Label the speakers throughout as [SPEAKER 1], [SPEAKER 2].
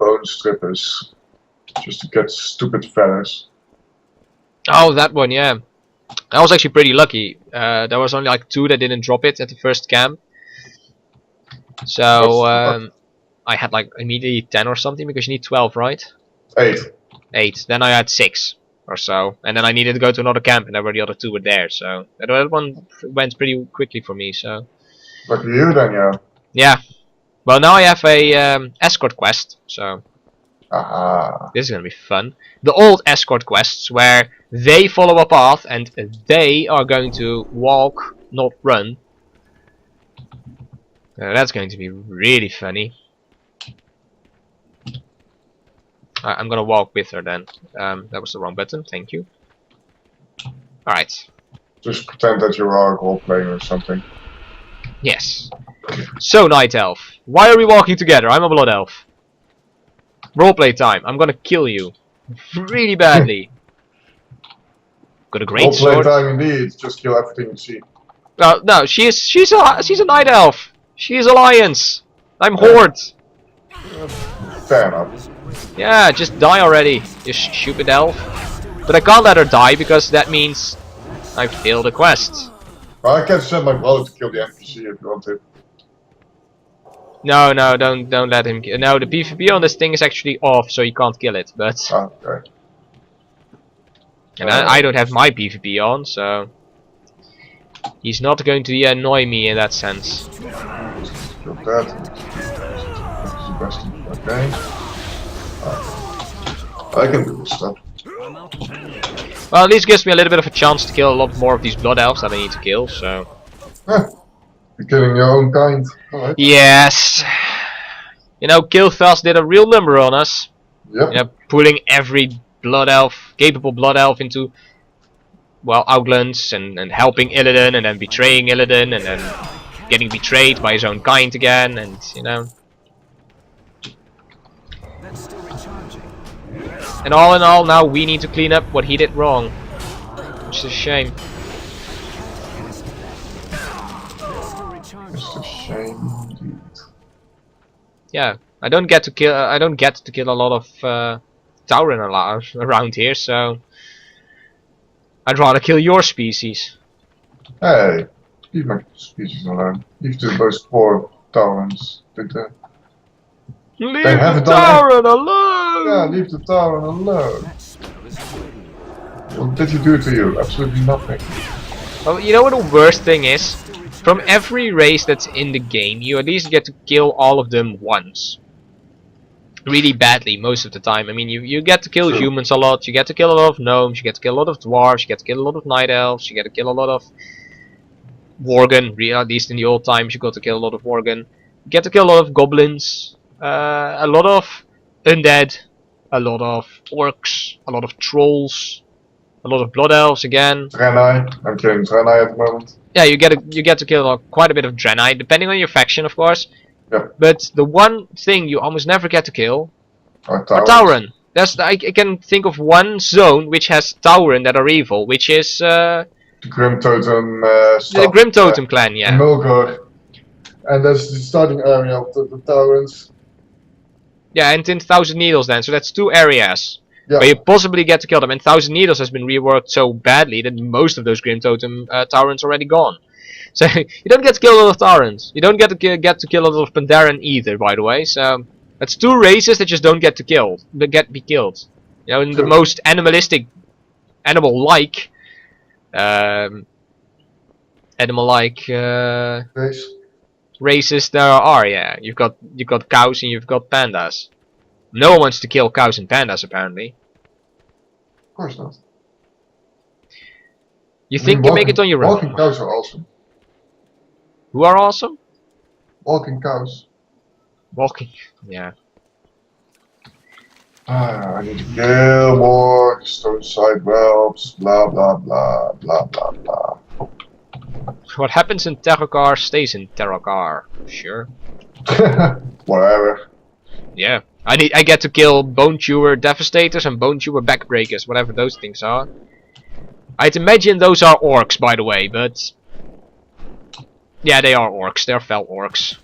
[SPEAKER 1] bone strippers. Just to get stupid feathers.
[SPEAKER 2] Oh, that one, yeah. I was actually pretty lucky. There was only like 2 that didn't drop it at the first camp. So I had like immediately 10 or something because you need 12, right?
[SPEAKER 1] 8.
[SPEAKER 2] 8. Then I had 6 or so, and then I needed to go to another camp, and then the other 2 were there. So that one went pretty quickly for me. So.
[SPEAKER 1] Lucky you then, yeah.
[SPEAKER 2] Yeah. Well, now I have a escort quest. So.
[SPEAKER 1] Aha.
[SPEAKER 2] This is gonna be fun. The old escort quests where they follow a path and they are going to walk, not run. That's going to be really funny. I'm gonna walk with her then. That was the wrong button, thank you. Alright.
[SPEAKER 1] Just pretend that you are role-playing or something.
[SPEAKER 2] Yes. So, Night Elf, why are we walking together? I'm a Blood Elf. Roleplay time. I'm gonna kill you. Really badly. Got a great sword.
[SPEAKER 1] Roleplay time indeed. Just kill everything you see.
[SPEAKER 2] No, she's a Night Elf. She is Alliance. I'm Horde.
[SPEAKER 1] Fair enough.
[SPEAKER 2] Yeah, just die already, you stupid elf. But I can't let her die because that means I failed a quest.
[SPEAKER 1] Well, I can send my brother to kill the NPC if you want to.
[SPEAKER 2] No, don't let him. No, the PvP on this thing is actually off, so you can't kill it. But
[SPEAKER 1] Okay.
[SPEAKER 2] and I don't have my PvP on, so he's not going to annoy me in that sense.
[SPEAKER 1] Kill that. Okay. I can do this stuff.
[SPEAKER 2] Well, at least gives me a little bit of a chance to kill a lot more of these blood elves that I need to kill. So.
[SPEAKER 1] You're killing your own kind. Alright.
[SPEAKER 2] Yes. You know, Killfast did a real number on us.
[SPEAKER 1] Yep.
[SPEAKER 2] You know, pulling every blood elf, capable blood elf into, well, Outlands and helping Illidan and then betraying Illidan and then getting betrayed by his own kind again and, you know. And all in all, now we need to clean up what he did wrong. Which is a shame.
[SPEAKER 1] It's a shame indeed.
[SPEAKER 2] Yeah, I don't get to kill a lot of Tauren around here, so I'd rather kill your species.
[SPEAKER 1] Hey, leave my species alone. Leave the most poor Taurens.
[SPEAKER 2] Leave
[SPEAKER 1] They haven't
[SPEAKER 2] the
[SPEAKER 1] done
[SPEAKER 2] Tauren alone!
[SPEAKER 1] Yeah, leave the Tauren alone. What did he do to you? Absolutely nothing.
[SPEAKER 2] Well, you know what the worst thing is? From every race that's in the game, you at least get to kill all of them once. Really badly, most of the time. I mean, you get to kill humans a lot, you get to kill a lot of gnomes, you get to kill a lot of dwarves, you get to kill a lot of night elves, you get to kill a lot of Worgen, at least in the old times you got to kill a lot of Worgen. You get to kill a lot of goblins, a lot of undead, a lot of orcs, a lot of trolls, a lot of blood elves again.
[SPEAKER 1] Draenei. I'm killing Draenei at the moment.
[SPEAKER 2] Yeah, you get to kill quite a bit of Draenei, depending on your faction, of course.
[SPEAKER 1] Yep.
[SPEAKER 2] But the one thing you almost never get to kill
[SPEAKER 1] Are
[SPEAKER 2] are Tauren. I can think of one zone which has Tauren that are evil, which is
[SPEAKER 1] The Grim Totem
[SPEAKER 2] the Grim Totem clan, yeah.
[SPEAKER 1] Mulgore. And that's the starting area of the Taurens.
[SPEAKER 2] Yeah, and in Thousand Needles then, so that's 2 areas.
[SPEAKER 1] Yeah.
[SPEAKER 2] Where you possibly get to kill them. And Thousand Needles has been reworked so badly that most of those Grim Totem Taurens are already gone. So you don't get to kill a lot of Taurens. You don't get to kill a lot of Pandaren either, by the way. So that's 2 races that just don't get to kill, be killed. You know, in the most animalistic, animal-like races there are. Yeah, you've got cows and you've got pandas. No one wants to kill cows and pandas, apparently.
[SPEAKER 1] Of course not.
[SPEAKER 2] You think you make it on your own?
[SPEAKER 1] Walking cows are awesome.
[SPEAKER 2] Who are awesome?
[SPEAKER 1] Walking cows.
[SPEAKER 2] Walking, yeah.
[SPEAKER 1] I need to kill more stone side whelps, blah blah blah blah blah blah.
[SPEAKER 2] What happens in Terracar stays in Terracar. Sure.
[SPEAKER 1] Whatever.
[SPEAKER 2] Yeah. I get to kill Bone Chewer Devastators and Bone Chewer Backbreakers, whatever those things are. I'd imagine those are orcs, by the way, but yeah, they are orcs. They're fell orcs.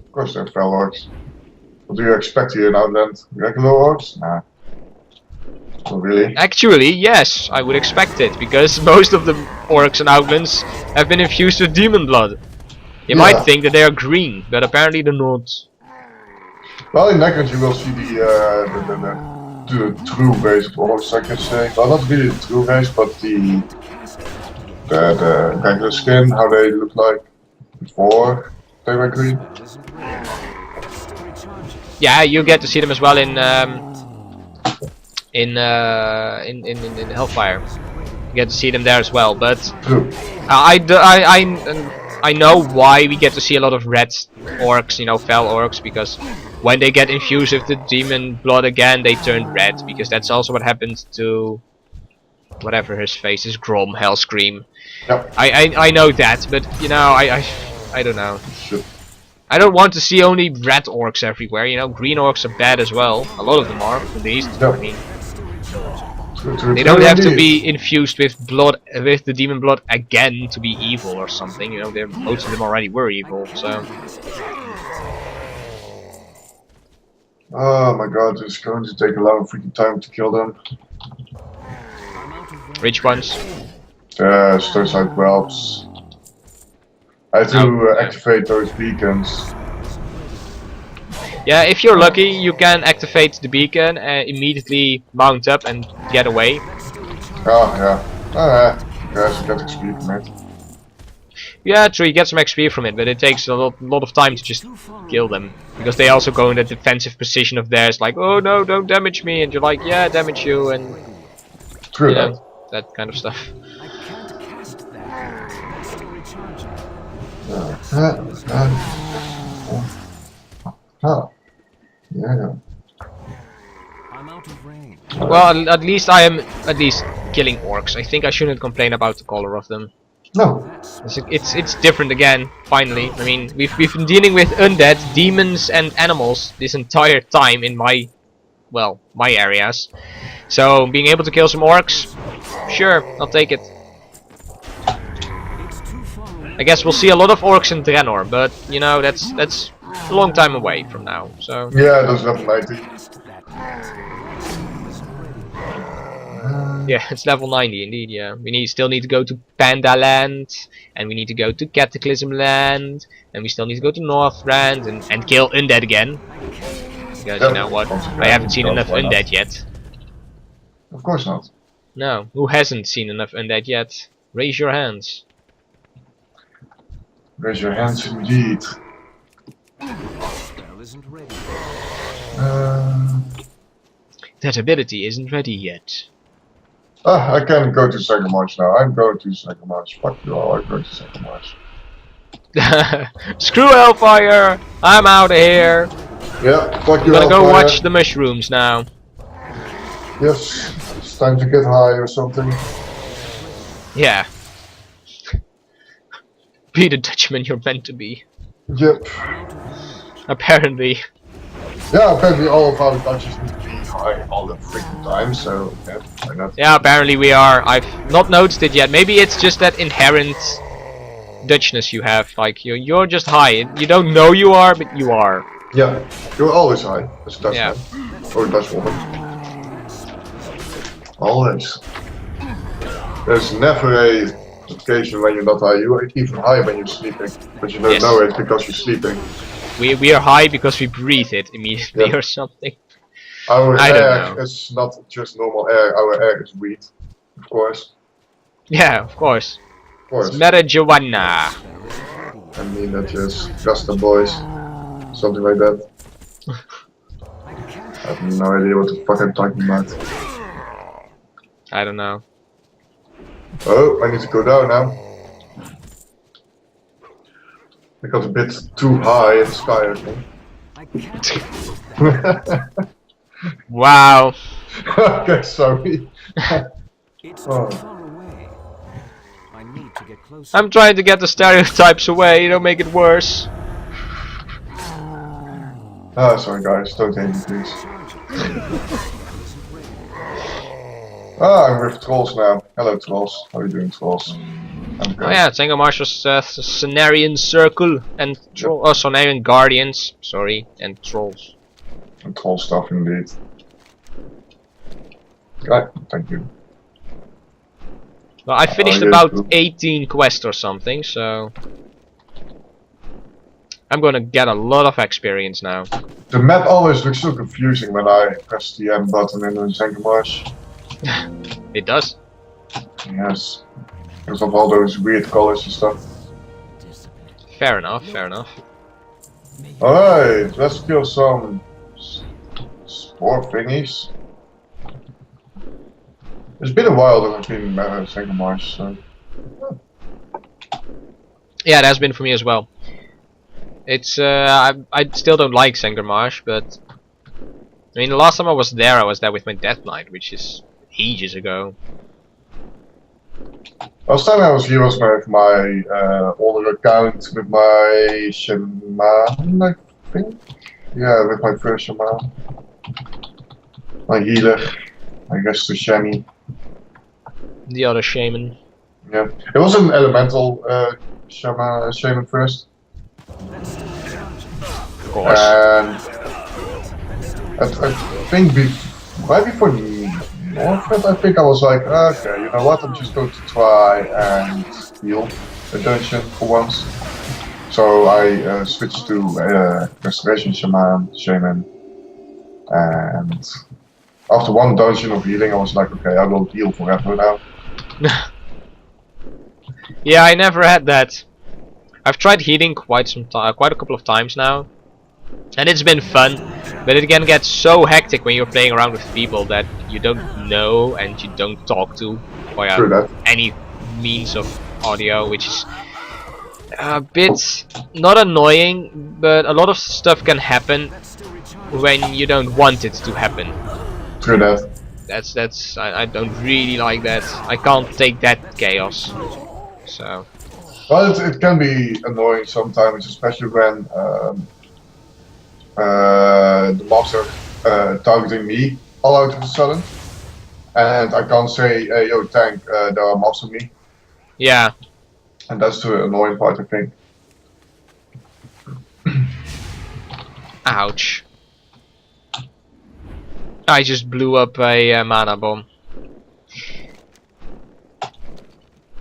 [SPEAKER 1] Of course they're fell orcs. What do you expect here in Outland? Regular orcs? Nah. Not really.
[SPEAKER 2] Actually, yes, I would expect it, because most of the orcs and outlands have been infused with demon blood. You might
[SPEAKER 1] Yeah.
[SPEAKER 2] think that they are green, but apparently they're not.
[SPEAKER 1] Well, in Necrons you will see the true race of orcs, I can say. Well, not really the true race, but the regular skin, how they look like before they were green.
[SPEAKER 2] Yeah, you get to see them as well in Hellfire. You get to see them there as well, but
[SPEAKER 1] True.
[SPEAKER 2] I know why we get to see a lot of red orcs, you know, fell orcs, because when they get infused with the demon blood again, they turn red, because that's also what happens to whatever his face is, Grom, Hellscream.
[SPEAKER 1] Yep.
[SPEAKER 2] I know that, but you know, I don't know.
[SPEAKER 1] Shit.
[SPEAKER 2] I don't want to see only red orcs everywhere, you know, green orcs are bad as well. A lot of them are, at least.
[SPEAKER 1] Yep.
[SPEAKER 2] I mean,
[SPEAKER 1] True,
[SPEAKER 2] they don't have to be infused with blood, with the demon blood again to be evil or something, you know, most of them already were evil, so...
[SPEAKER 1] Oh my god, it's going to take a lot of freaking time to kill them.
[SPEAKER 2] Which ones?
[SPEAKER 1] Stoneside Whelps. I had to activate those beacons.
[SPEAKER 2] Yeah, if you're lucky, you can activate the beacon and immediately mount up and get away.
[SPEAKER 1] Oh yeah. Yes, you get XP from it.
[SPEAKER 2] Yeah, true, you get some XP from it, but it takes a lot of time to just kill them. Because they also go in that defensive position of theirs, like, oh no, don't damage me, and you're like, yeah, damage you, and...
[SPEAKER 1] True,
[SPEAKER 2] you know, that kind of stuff.
[SPEAKER 1] Yeah.
[SPEAKER 3] I'm out of range.
[SPEAKER 2] Well, at least I am killing orcs. I think I shouldn't complain about the color of them.
[SPEAKER 1] No.
[SPEAKER 2] It's different again. Finally, I mean, we've been dealing with undead, demons, and animals this entire time in my areas. So being able to kill some orcs, sure, I'll take it. I guess we'll see a lot of orcs in Draenor, but you know, that's a long time away from now. So
[SPEAKER 1] Yeah, that's level 90.
[SPEAKER 2] yeah, it's level 90 indeed. Yeah, we still need to go to Panda Land, and we need to go to Cataclysm Land, and we still need to go to Northrend and kill undead again. Because you know what, I haven't seen enough undead yet.
[SPEAKER 1] Of course not.
[SPEAKER 2] No, who hasn't seen enough undead yet? Raise your hands.
[SPEAKER 1] Raise your hands indeed.
[SPEAKER 3] Spell isn't ready.
[SPEAKER 2] That ability isn't ready yet.
[SPEAKER 1] I can go to second march now. I'm going to second march. Fuck you all, I'm going to second march.
[SPEAKER 2] Screw Hellfire! I'm out of here!
[SPEAKER 1] Yeah, fuck
[SPEAKER 2] I'm
[SPEAKER 1] you
[SPEAKER 2] gonna
[SPEAKER 1] all.
[SPEAKER 2] go watch the mushrooms now.
[SPEAKER 1] Yes, it's time to get high or something.
[SPEAKER 2] Yeah. Be the Dutchman you're meant to be.
[SPEAKER 1] Yep.
[SPEAKER 2] Apparently.
[SPEAKER 1] Yeah, apparently all of our Dutchies need to be high all the freaking time, so yeah, why not?
[SPEAKER 2] Yeah, apparently we are. I've not noticed it yet. Maybe it's just that inherent Dutchness you have. Like, you're just high. You don't know you are, but you are.
[SPEAKER 1] Yeah, you're always high as a Dutchman.
[SPEAKER 2] Yeah.
[SPEAKER 1] Or a Dutch woman. Always. There's never a occasion when you're not high. You are even high when you're sleeping, but you don't know it because you're sleeping.
[SPEAKER 2] We are high because we breathe it immediately or something.
[SPEAKER 1] Our
[SPEAKER 2] I don't
[SPEAKER 1] air
[SPEAKER 2] know.
[SPEAKER 1] is not just normal air. Our air is weed, of course.
[SPEAKER 2] Yeah, of course.
[SPEAKER 1] Of course.
[SPEAKER 2] It's marijuana.
[SPEAKER 1] I mean that just Rasta boys, something like that. I have no idea what the fuck I'm talking about.
[SPEAKER 2] I don't know.
[SPEAKER 1] Oh, I need to go down now. I got a bit too high in the sky, I think.
[SPEAKER 2] Wow.
[SPEAKER 1] Okay, sorry.
[SPEAKER 3] It's too
[SPEAKER 1] Oh.
[SPEAKER 3] far away. I need to get closer.
[SPEAKER 2] I'm trying to get the stereotypes away, don't make it worse.
[SPEAKER 1] Ah, sorry guys, don't hate me please. I'm with trolls now. Hello trolls, how are you doing trolls? I'm good.
[SPEAKER 2] Oh yeah, Tango Marshal's Cenarian Circle and Troll. Oh, Cenarian Guardians. Sorry, and Trolls.
[SPEAKER 1] And troll stuff indeed. Right, thank you.
[SPEAKER 2] Well, I finished
[SPEAKER 1] yes,
[SPEAKER 2] about
[SPEAKER 1] too.
[SPEAKER 2] 18 quests or something, so I'm gonna get a lot of experience now.
[SPEAKER 1] The map always looks so confusing when I press the M button in the Zangarmarsh.
[SPEAKER 2] It does.
[SPEAKER 1] Yes. Because of all those weird colors and stuff.
[SPEAKER 2] Fair enough, fair enough.
[SPEAKER 1] Alright, let's kill some spore thingies. It's been a while that I've been Zangarmarsh, so.
[SPEAKER 2] Yeah, it has been for me as well. It's I still don't like Zangarmarsh, but I mean the last time I was there with my Death Knight, which is ages ago.
[SPEAKER 1] Last time I was here was with my older account with my shaman, I think. Yeah, with my first shaman. My healer, I guess the shami.
[SPEAKER 2] The other shaman.
[SPEAKER 1] Yeah, it was an elemental shaman first.
[SPEAKER 2] Of course.
[SPEAKER 1] And I think right before Northfront, I think I was like, okay, you know what, I'm just going to try and heal a dungeon for once. So I switched to Restoration Shaman, and after one dungeon of healing, I was like, okay, I will heal forever now.
[SPEAKER 2] Yeah, I never had that. I've tried healing quite a couple of times now, and it's been fun. But it can get so hectic when you're playing around with people that you don't know and you don't talk to via any means of audio, which is a bit not annoying, but a lot of stuff can happen when you don't want it to happen.
[SPEAKER 1] True that.
[SPEAKER 2] That's I don't really like that. I can't take that chaos. So.
[SPEAKER 1] Well, it can be annoying sometimes, especially when the mobs are targeting me all out of a sudden, and I can't say, hey, yo, tank, there are mobs on me.
[SPEAKER 2] Yeah.
[SPEAKER 1] And that's the annoying part, I think.
[SPEAKER 2] Ouch. I just blew up a mana bomb.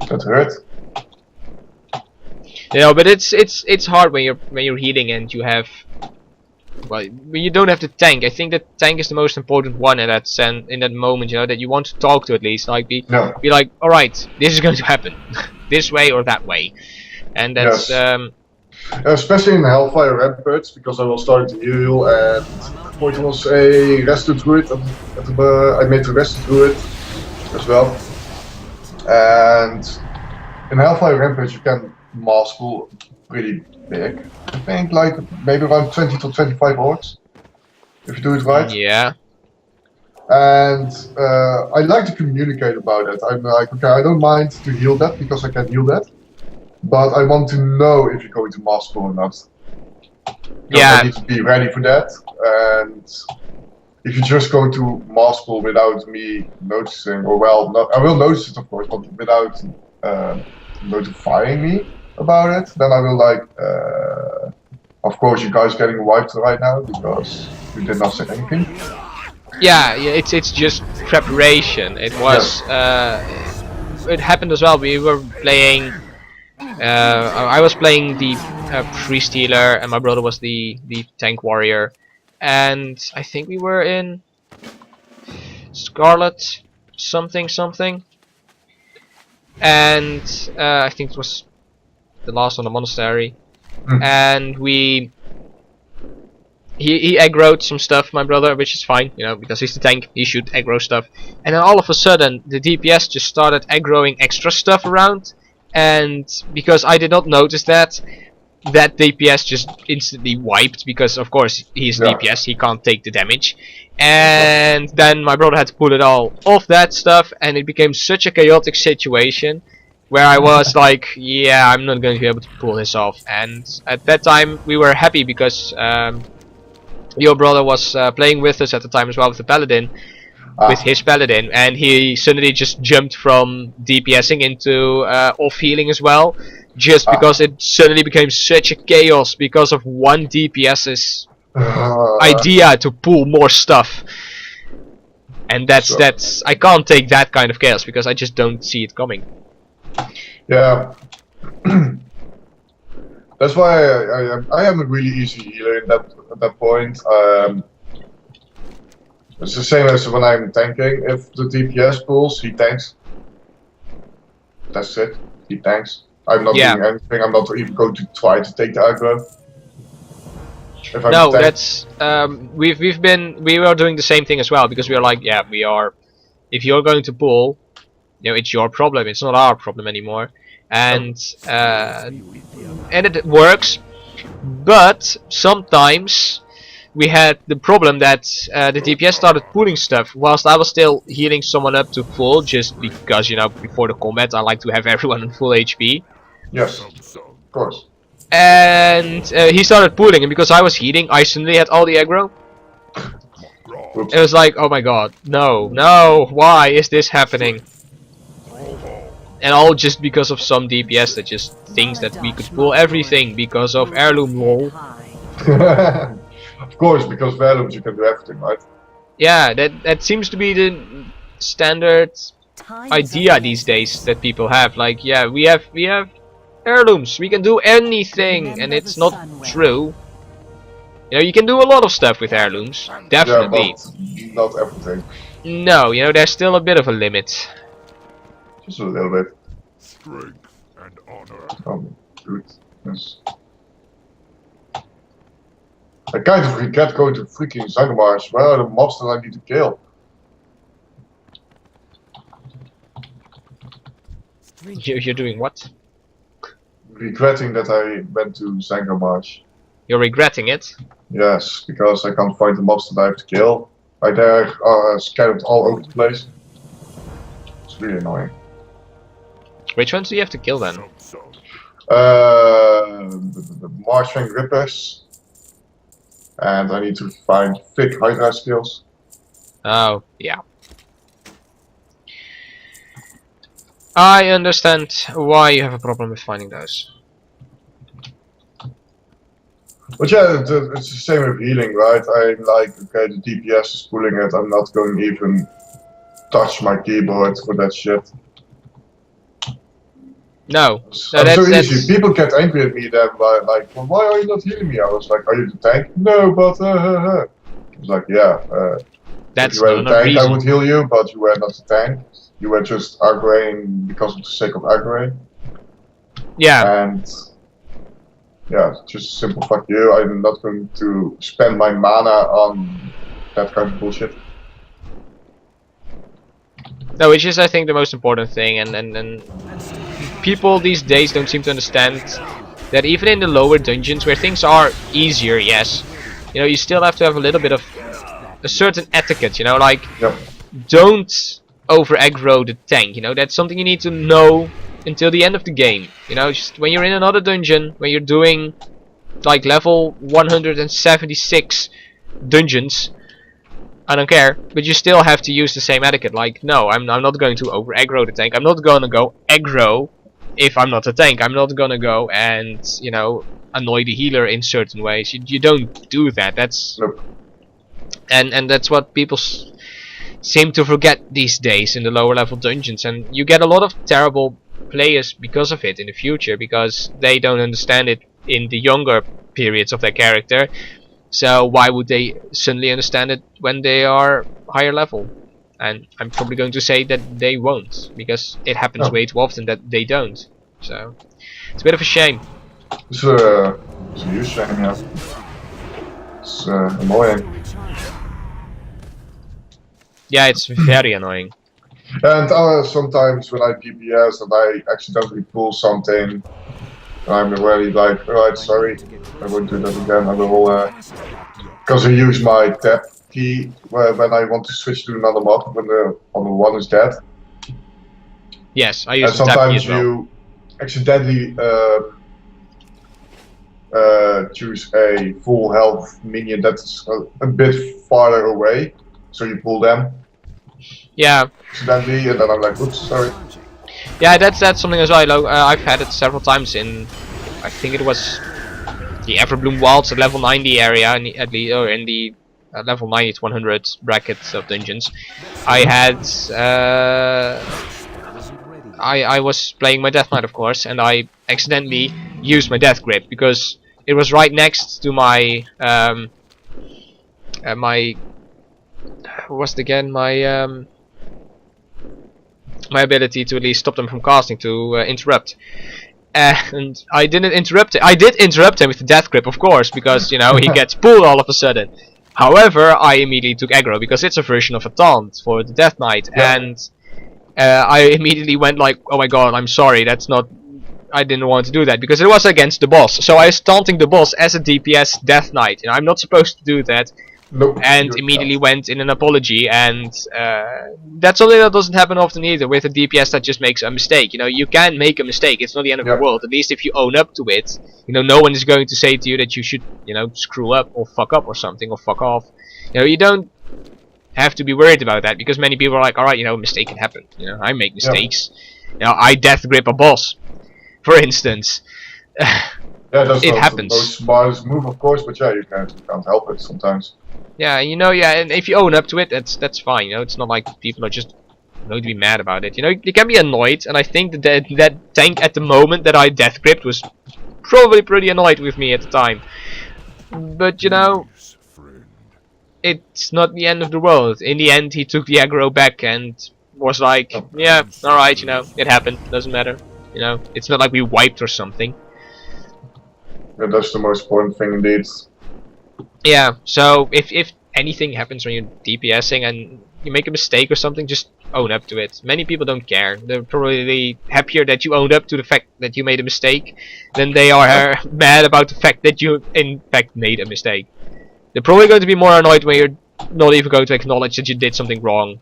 [SPEAKER 1] That hurt.
[SPEAKER 2] You know, but it's hard when you're healing and you have, well, you don't have the tank. I think that tank is the most important one in that moment, you know, that you want to talk to at least, like be like, all right, this is going to happen, this way or that way, and that's
[SPEAKER 1] especially in Hellfire Ramparts, because I was starting to heal and the point was a rested druid. I made the rested druid as well, and in Hellfire Ramparts you can mass pool pretty big. I think like maybe around 20 to 25 orcs, if you do it right.
[SPEAKER 2] Yeah.
[SPEAKER 1] And I like to communicate about it. I'm like, okay, I don't mind to heal that because I can heal that, but I want to know if you're going to mass pool or not.
[SPEAKER 2] Yeah.
[SPEAKER 1] I need to be ready for that, and if you're just going to mass pool without me noticing, or well, no, I will notice it of course, but without notifying me about it, then I will like, of course you guys getting wiped right now because you did not say anything.
[SPEAKER 2] Yeah, it's just preparation. It was it happened as well. We were playing. I was playing the priest healer, and my brother was the tank warrior, and I think we were in Scarlet something, and I think it was the last on the monastery, and he aggroed some stuff, my brother, which is fine, you know, because he's the tank, he should aggro stuff. And then all of a sudden, the DPS just started aggroing extra stuff around, and because I did not notice that DPS just instantly wiped, because of course he's DPS, he can't take the damage. And then my brother had to pull it all off that stuff, and it became such a chaotic situation where I was like, yeah, I'm not going to be able to pull this off. And at that time we were happy because your brother was playing with us at the time as well with the paladin, with his paladin, and he suddenly just jumped from DPSing into off healing as well, just because it suddenly became such a chaos because of one DPS's idea to pull more stuff. And that's I can't take that kind of chaos because I just don't see it coming.
[SPEAKER 1] Yeah. That's why I am a really easy healer at that point. It's the same as when I'm tanking. If the DPS pulls, he tanks. That's it. He tanks. I'm not doing anything. I'm not even going to try to take the aggro. If I'm
[SPEAKER 2] No,
[SPEAKER 1] tank-
[SPEAKER 2] that's we were doing the same thing as well because we are like, yeah, we are. If you're going to pull, you know, it's your problem. It's not our problem anymore, and it works. But sometimes we had the problem that the DPS started pulling stuff whilst I was still healing someone up to full, just because, you know, before the combat I like to have everyone on full HP.
[SPEAKER 1] Yes, of course.
[SPEAKER 2] And he started pulling, and because I was healing, I suddenly had all the aggro.
[SPEAKER 1] Oops.
[SPEAKER 2] It was like, oh my god, no, no, why is this happening? And all just because of some DPS that just thinks that we could pull everything because of Heirloom lol.
[SPEAKER 1] Of course, because Vylokx you can do everything, right?
[SPEAKER 2] Yeah, that seems to be the standard idea these days that people have. Like, yeah, we have Heirlooms, we can do anything, and it's not true. You know, you can do a lot of stuff with Heirlooms, definitely.
[SPEAKER 1] Yeah, but not everything.
[SPEAKER 2] No, you know, there's still a bit of a limit.
[SPEAKER 1] Just a little bit.
[SPEAKER 4] Strength and honor.
[SPEAKER 1] Good. Yes. I kind of regret going to freaking Zangamars. Where are the mobs that I need to kill?
[SPEAKER 2] You're doing what?
[SPEAKER 1] Regretting that I went to Zangamars.
[SPEAKER 2] You're regretting it?
[SPEAKER 1] Yes, because I can't find the mobs that I have to kill. Like they're scattered all over the place. It's really annoying.
[SPEAKER 2] Which ones do you have to kill then?
[SPEAKER 1] The Marshling Rippers. And I need to find thick Hydra skills.
[SPEAKER 2] Oh, yeah. I understand why you have a problem with finding those.
[SPEAKER 1] But yeah, it's the same with healing, right? I'm like, okay, the DPS is pulling it, I'm not going to even touch my keyboard for that shit.
[SPEAKER 2] No,
[SPEAKER 1] I'm so
[SPEAKER 2] that's
[SPEAKER 1] easy. People get angry at me then, like, well, why are you not healing me? I was like, are you the tank? No, but I was like, yeah.
[SPEAKER 2] that's
[SPEAKER 1] if you were the
[SPEAKER 2] not a
[SPEAKER 1] tank, I
[SPEAKER 2] reason.
[SPEAKER 1] would heal you, but you were not the tank. You were just aggroing because of the sake of aggroing.
[SPEAKER 2] Yeah,
[SPEAKER 1] And yeah, just simple fuck you. I'm not going to spend my mana on that kind of bullshit.
[SPEAKER 2] no, which is I think the most important thing, and people these days don't seem to understand that even in the lower dungeons where things are easier, yes, you know, you still have to have a little bit of a certain etiquette, you know, like
[SPEAKER 1] Yep.
[SPEAKER 2] don't over aggro the tank, you know, that's something you need to know until the end of the game, you know, just when you're in another dungeon, when you're doing like level 176 dungeons, I don't care, but you still have to use the same etiquette, like, no, I'm not going to over aggro the tank, I'm not gonna go aggro if I'm not a tank, I'm not gonna go and, you know, annoy the healer in certain ways, you don't do that, that's...
[SPEAKER 1] Nope.
[SPEAKER 2] And that's what people seem to forget these days in the lower level dungeons, and you get a lot of terrible players because of it in the future, because they don't understand it in the younger periods of their character, so why would they suddenly understand it when they are higher level? And I'm probably going to say that they won't, because it happens way too often that they don't, so it's a bit of a shame.
[SPEAKER 1] It's a huge shame, yeah. It's annoying.
[SPEAKER 2] Yeah, it's very annoying.
[SPEAKER 1] And sometimes when I PPS and I accidentally pull something, I'm really like, alright, sorry, I won't do that again. I will, because I use my tab key when I want to switch to another mod when the other one is dead.
[SPEAKER 2] Yes, I
[SPEAKER 1] And
[SPEAKER 2] use the tab key
[SPEAKER 1] sometimes
[SPEAKER 2] as well.
[SPEAKER 1] you accidentally choose a full health minion that's a bit farther away, so you pull them
[SPEAKER 2] Yeah,
[SPEAKER 1] accidentally, and then I'm like, oops, sorry.
[SPEAKER 2] yeah, that's something as well. I've had it several times in, I think it was the Everbloom Wilds at level 90 area, at least, or in the level 90 to 100 brackets of dungeons, I had I was playing my Death Knight, of course, and I accidentally used my Death Grip because it was right next to my my what's it again, my ability to at least stop them from casting, to interrupt. And I didn't interrupt it. I did interrupt him with the Death Grip, of course, because, you know, he gets pulled all of a sudden. However, I immediately took aggro because it's a version of a taunt for the Death Knight, and I immediately went like, oh my god, I'm sorry, that's not... I didn't want to do that because it was against the boss. So I was taunting the boss as a DPS Death Knight. You know, I'm not supposed to do that.
[SPEAKER 1] Nope,
[SPEAKER 2] And immediately went in an apology, and that's something that doesn't happen often either with a DPS that just makes a mistake. You know, you can make a mistake, it's not the end of the world. At least if you own up to it, you know, no one is going to say to you that you should, you know, screw up or fuck up or something, or fuck off. You know, you don't have to be worried about that, because many people are like, alright, you know, a mistake can happen. You know, I make mistakes. You know, I death grip a boss, for instance.
[SPEAKER 1] Yeah, that's
[SPEAKER 2] it
[SPEAKER 1] not
[SPEAKER 2] happens.
[SPEAKER 1] the most smartest move, of course, but yeah, you can't help it sometimes.
[SPEAKER 2] Yeah, you know, yeah, and if you own up to it, that's fine. You know, it's not like people are just going to be mad about it. You know, you can be annoyed, and I think that tank at the moment that I death gripped was probably pretty annoyed with me at the time. But you know, it's not the end of the world. In the end, he took the aggro back and was like, yeah, alright, you know, it happened, doesn't matter. You know, it's not like we wiped or something.
[SPEAKER 1] Yeah, that's the most important thing indeed.
[SPEAKER 2] Yeah, so if anything happens when you're DPSing and you make a mistake or something, just own up to it. Many people don't care. They're probably happier that you owned up to the fact that you made a mistake than they are mad about the fact that you in fact made a mistake. They're probably going to be more annoyed when you're not even going to acknowledge that you did something wrong.